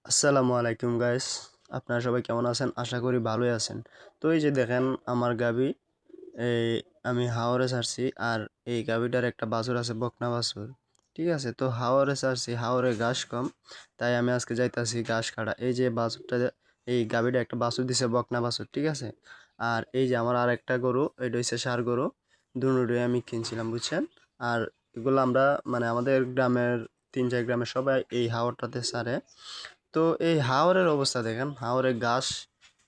আসসালামু আলাইকুম গাইস। আপনারা সবাই কেমন আছেন? আশা করি ভালোই আছেন। তো এই যে দেখেন আমার গাবি, এই আমি হাওরে ছাড়ছি। আর এই গাবিটার একটা বাছুর আছে, বকনা বাছুর। ঠিক আছে, তো হাওরে ছাড়ছি, হাওরে ঘাস কম, তাই আমি আজকে যাইতাছি ঘাস কাটা। এই যে বাছুরটা, এই গাবিটা একটা বাছুর দিছে, বকনা বাছুর, ঠিক আছে। আর এই যে আমার আর একটা গরু, এটা হচ্ছে ষাঁড় গরু। দুটোই আমি কিনছিলাম, বুঝছেন। আর এগুলো আমরা মানে আমাদের গ্রামের 3-4 গ্রামের সবাই এই হাওরটাতে ছাড়ে। তো এই হাওরের অবস্থা দেখেন, হাওরে ঘাস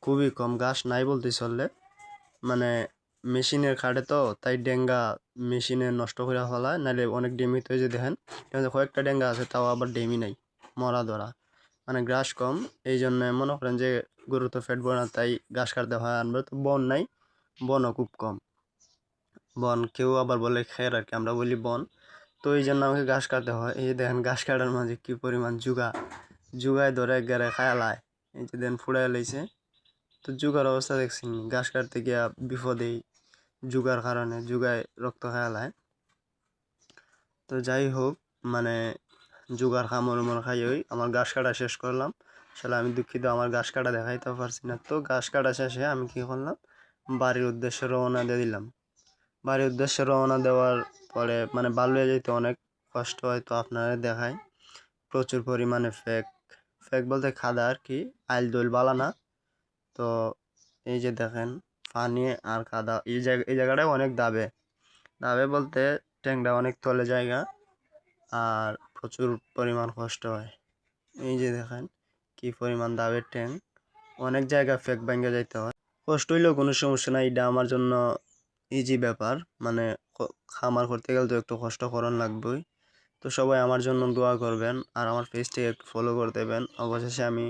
খুবই কম, ঘাস নাই বলতে চললে। মানে মেশিনের খাটে তো, তাই ডেঙ্গা মেশিনে নষ্ট করে ফেলায়, নাহলে অনেক ডেমি তো। এই যে দেখেন, এখানে কয়েকটা ডেঙ্গা আছে, তাও আবার ডেমি নাই, মরা ধরা। মানে ঘাস কম, এই জন্য মনে করেন যে গরু তো ফেট ভরে না, তাই ঘাস কাটতে হয়। আমরা তো বন নাই, বনও খুব কম। বন কেউ আবার বলে খের, আর কি আমরা বলি বন। তো এই জন্য আমাকে ঘাস কাটতে হয়। এই যে দেখেন, ঘাস কাটার মাঝে কি পরিমাণ জুগায় ধরে একগারে খায়ালায়। এই যে দেন ফুড়াই লাইছে। তো জুগার অবস্থা দেখছি, ঘাস কাটতে গিয়া বিপদেই, জুগার কারণে জুগায় রক্ত খায়ালায়। তো যাই হোক, মানে জুগার কামড় মর খাই ওই আমার ঘাস কাটা শেষ করলাম। আসলে আমি দুঃখিত, আমার ঘাস কাটা দেখাইতে পারছি না। তো ঘাস কাটা শেষে আমি কি করলাম, বাড়ির উদ্দেশ্যে রওনা দিয়ে দিলাম। বাড়ির উদ্দেশ্যে রওনা দেওয়ার পরে মানে বালুয়ে যেতে অনেক কষ্ট হয়, তো আপনারা দেখায় প্রচুর পরিমাণে ফেক, ফেক বলতে খাদা আর কি, আইল দইল বালা না। তো এই যে দেখেন, পানি আর কাদা, এই জায়গাটায় অনেক দাবে, দাবে বলতে ট্যাংরা অনেক তলে জায়গা, আর প্রচুর পরিমাণ কষ্ট হয়। এই যে দেখেন কি পরিমাণ দাবের ট্যাং, অনেক জায়গা ফেক ভেঙে যাইতে হয়। কষ্ট হইলেও কোনো সমস্যা নাই, এটা আমার জন্য ইজি ব্যাপার। মানে খামার করতে গেলে তো একটু কষ্ট করন লাগবেই। তো সবাই আমার জন্য দোয়া করবেন, আর আমার পেজটি একটু ফলো করে দেবেন। অবশেষে আমি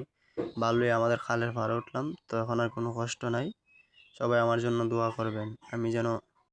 ভালোই আমাদের খালের পাড়ে উঠলাম, তো এখন আর কোনো কষ্ট নাই। সবাই আমার জন্য দোয়া করবেন, আমি যেন